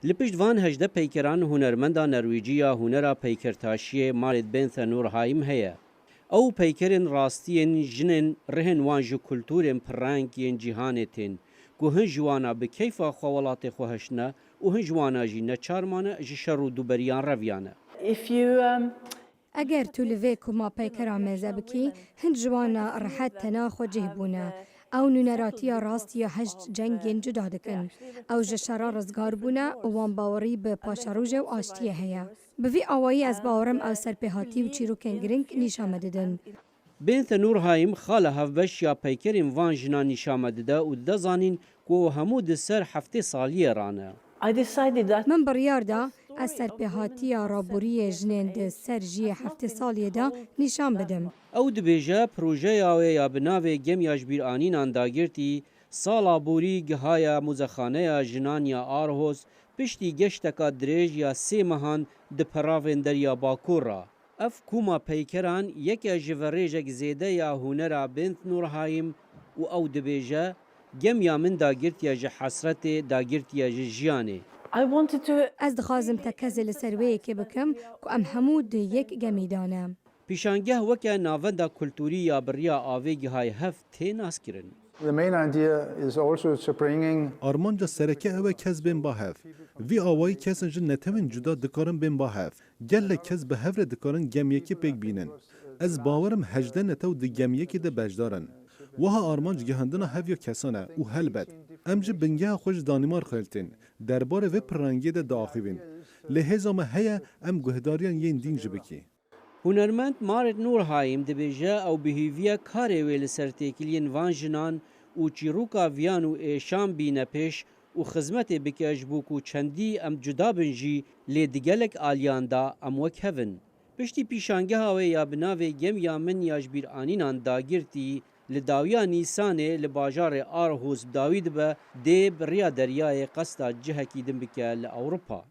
لپشت وان هجده پیکران هنرمندا نرویجیا هنرا پیکرتاشی مالد بنث نورهایم هیا. او پیکرین راستین جنن رهن وان جو کلتورن پرانکین جهانتین که هن جوانا به کیفا خوالات خوهشنا و هن جوانا جی نچارمانه جشر و دوبریان رویانه. اگر تو لوی کما پیکرا مزه بکی هند جوانا راحت تنا خو جهبونه او نونراتیا راستیا هشت جنگین جدا دکن او جشرا رزگار بونه وان باوری به پاشاروژه و آشتیه هیا بوی آوایی از باورم او سرپیهاتی و چیروکن گرنگ نیشامه ددن بنت نورهایم خاله هفبش یا پیکرین وان جنا نیشامه دده و دزانین که همود سر هفته سالیه رانه. من بریار دا از سرپیهاتی رابوری جنین سر جی هفته سالیه دا نیشان بدم. او دبیجه پروژه یا بناوی گمیاش بیر آنین انداگرتی سالا بوری گهایا مزخانه جنان یا آرهوز پشتی گشتکا دریج یا سی مهان دپراوین دریا باکور را. اف کوما پیکران یکی جوریجک زیده یا هنرا بنت نورهایم و او دبیجه گمیا من داگرتیا جه حسرت داگرتیا جه جیانه. از دخوازم تکز لسروی که بکم که ام همود یک گمی دانم. پیشانگه وکه ناوندا کلتوری یا بریا آویگی های هفت تی ناس کرن. آرمانجا سرکه اوه کس بین با هف. وی آوائی کسن جن نتمن جدا دکارن بین با هف. گل کس به هفر دکارن گمیکی پیک بینن. از باورم هجده نتو دی گمیکی ده بجدارن. وها آرمانج گهاندنا هفیا کسانه و هلبت. امج بنگه خوش دانیمار خلتین. دربار و پرانگی ده داخوین. لحظه ما هیا ام گهداریان ین دین جبکی. هنرمند مارت نورهایم دبیجه او بهیویا کاری ویل سرتیکلین وان جنان و چیروکا ویان و ایشان بینه پیش و خدمت بکش بوکو چندی ام جدا بنجی لیدگلک آلیان دا ام وک هفن. پشتی پیشانگه هاوی یا بناوی گم یا من یاج بیر آنینان داگرتی لداویا نیسانه لباجار آرهوز داوید به دیب ریا دریای قصدا جهکی دنبکه لأوروپا.